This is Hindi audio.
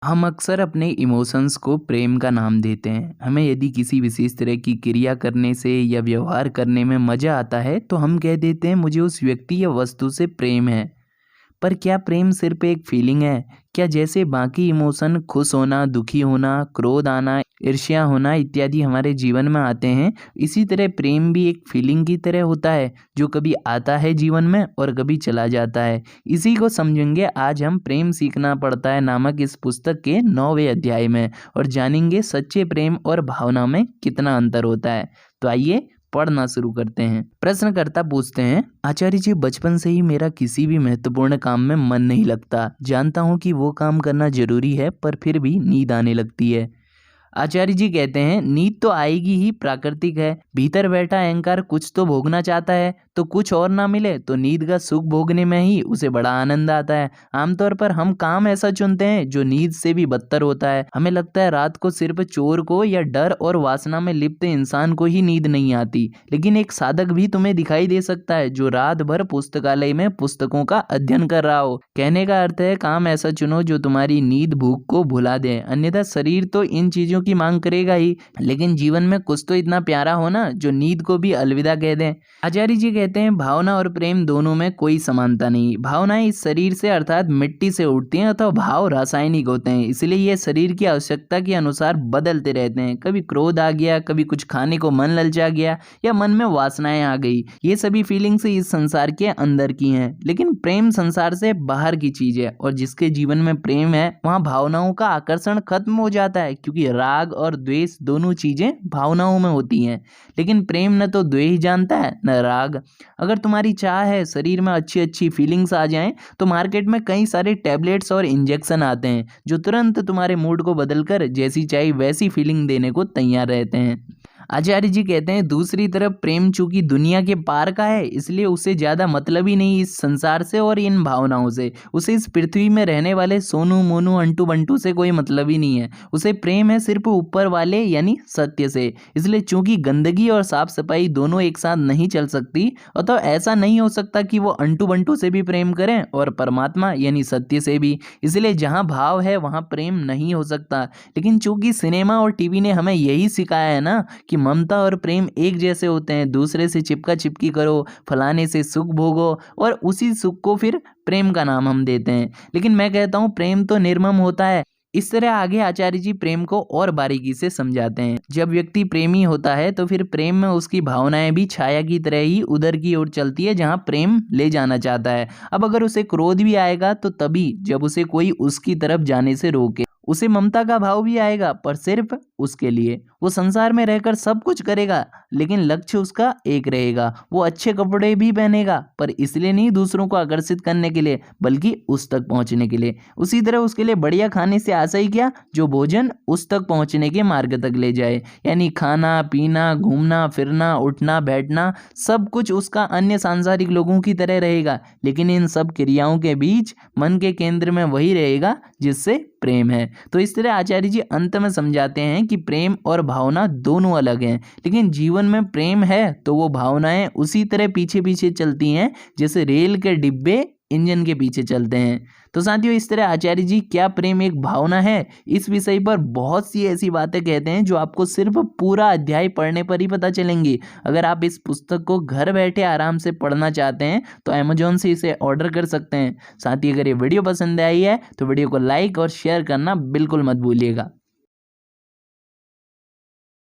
हम अक्सर अपने इमोशंस को प्रेम का नाम देते हैं। हमें यदि किसी विशेष तरह की क्रिया करने से या व्यवहार करने में मज़ा आता है तो हम कह देते हैं मुझे उस व्यक्ति या वस्तु से प्रेम है। पर क्या प्रेम सिर्फ एक फीलिंग है? क्या जैसे बाकी इमोशन खुश होना, दुखी होना, क्रोध आना, ईर्ष्या होना इत्यादि हमारे जीवन में आते हैं, इसी तरह प्रेम भी एक फीलिंग की तरह होता है जो कभी आता है जीवन में और कभी चला जाता है। इसी को समझेंगे आज हम प्रेम सीखना पड़ता है नामक इस पुस्तक के 9वें अध्याय में और जानेंगे सच्चे प्रेम और भावना में कितना अंतर होता है। तो आइए पढ़ना शुरू करते हैं। प्रश्नकर्ता पूछते हैं, आचार्य जी बचपन से ही मेरा किसी भी महत्वपूर्ण काम में मन नहीं लगता। जानता हूँ कि वो काम करना जरूरी है पर फिर भी नींद आने लगती है। आचार्य जी कहते हैं नींद तो आएगी ही, प्राकृतिक है। भीतर बैठा अहंकार कुछ तो भोगना चाहता है, तो कुछ और ना मिले तो नींद का सुख भोगने में ही उसे बड़ा आनंद आता है। आमतौर पर हम काम ऐसा चुनते हैं जो नींद से भी बदतर होता है। हमें लगता है रात को सिर्फ चोर को या डर और वासना में लिप्त इंसान को ही नींद नहीं आती, लेकिन एक साधक भी तुम्हें दिखाई दे सकता है जो रात भर पुस्तकालय में पुस्तकों का अध्ययन कर रहा हो। कहने का अर्थ है काम ऐसा चुनो जो तुम्हारी नींद भूख को भुला दे, अन्यथा शरीर तो इन चीजों की मांग करेगा ही, लेकिन जीवन में कुछ तो इतना प्यारा हो ना जो नींद को भी अलविदा कह दे। आचार्य जी कहते हैं भावना और प्रेम दोनों में कोई समानता नहीं। भावनाएं इस शरीर से अर्थात मिट्टी से उठती हैं अथवा भाव रासायनिक होते हैं, इसलिए ये शरीर की आवश्यकता के अनुसार बदलते रहते हैं। कभी क्रोध आ गया, कभी कुछ खाने को मन ललचा गया या मन में वासनाएं आ गई। ये सभी फीलिंग्स इस संसार के अंदर की हैं, लेकिन प्रेम संसार से बाहर की चीज है और जिसके जीवन में प्रेम है वहाँ भावनाओं का आकर्षण खत्म हो जाता है, क्योंकि राग और द्वेष दोनों चीजें भावनाओं में होती हैं, लेकिन प्रेम न तो द्वेष जानता है न राग। अगर तुम्हारी चाह है शरीर में अच्छी अच्छी फीलिंग्स आ जाएं तो मार्केट में कई सारे टैबलेट्स और इंजेक्शन आते हैं जो तुरंत तुम्हारे मूड को बदलकर जैसी चाहिए वैसी फीलिंग देने को तैयार रहते हैं। आचार्य जी कहते हैं दूसरी तरफ प्रेम चूंकि दुनिया के पार का है, इसलिए उसे ज्यादा मतलब ही नहीं इस संसार से और इन भावनाओं से। उसे इस पृथ्वी में रहने वाले सोनू मोनू अंटू बंटू से कोई मतलब ही नहीं है। उसे प्रेम है सिर्फ ऊपर वाले यानी सत्य से। इसलिए चूंकि गंदगी और साफ सफाई दोनों एक साथ नहीं चल सकती, तो ऐसा नहीं हो सकता कि वो अंटू बंटू से भी प्रेम करें और परमात्मा यानी सत्य से भी। इसलिए जहाँ भाव है वहाँ प्रेम नहीं हो सकता। लेकिन चूंकि सिनेमा और टीवी ने हमें यही सिखाया है ना कि ममता और प्रेम एक जैसे होते हैं, दूसरे से चिपका चिपकी करो, फलाने से सुख भोगो और उसी सुख को फिर प्रेम का नाम हम देते हैं। लेकिन मैं कहता हूँ प्रेम तो निर्मम होता है। इस तरह आगे आचार्य जी प्रेम को और बारीकी से समझाते हैं। जब व्यक्ति प्रेमी होता है तो फिर प्रेम में उसकी भावनाएं भी छाया की तरह ही उधर की ओर चलती है जहां प्रेम ले जाना चाहता है। अब अगर उसे क्रोध भी आएगा तो तभी जब उसे कोई उसकी तरफ जाने से रोके। उसे ममता का भाव भी आएगा पर सिर्फ उसके लिए। वो संसार में रहकर सब कुछ करेगा लेकिन लक्ष्य उसका एक रहेगा। वो अच्छे कपड़े भी पहनेगा पर इसलिए नहीं दूसरों को आकर्षित करने के लिए, बल्कि उस तक पहुंचने के लिए। उसी तरह उसके लिए बढ़िया खाने से आशा ही क्या, जो भोजन उस तक पहुंचने के मार्ग तक ले जाए। यानी खाना पीना, घूमना फिरना, उठना बैठना, सब कुछ उसका अन्य सांसारिक लोगों की तरह रहेगा, लेकिन इन सब क्रियाओं के बीच मन के केंद्र में वही रहेगा जिससे प्रेम है। तो इस तरह आचार्य जी अंत में समझाते हैं कि प्रेम और भावना दोनों अलग हैं, लेकिन जीवन में प्रेम है तो वो भावनाएं उसी तरह पीछे पीछे चलती हैं जैसे रेल के डिब्बे इंजन के पीछे चलते हैं। तो साथियों इस तरह आचार्य जी क्या प्रेम एक भावना है, इस विषय पर बहुत सी ऐसी बातें कहते हैं जो आपको सिर्फ पूरा अध्याय पढ़ने पर ही पता चलेंगी। अगर आप इस पुस्तक को घर बैठे आराम से पढ़ना चाहते हैं तो अमेजोन से इसे ऑर्डर कर सकते हैं। साथ ही अगर ये वीडियो पसंद आई है तो वीडियो को लाइक और शेयर करना बिल्कुल मत भूलिएगा।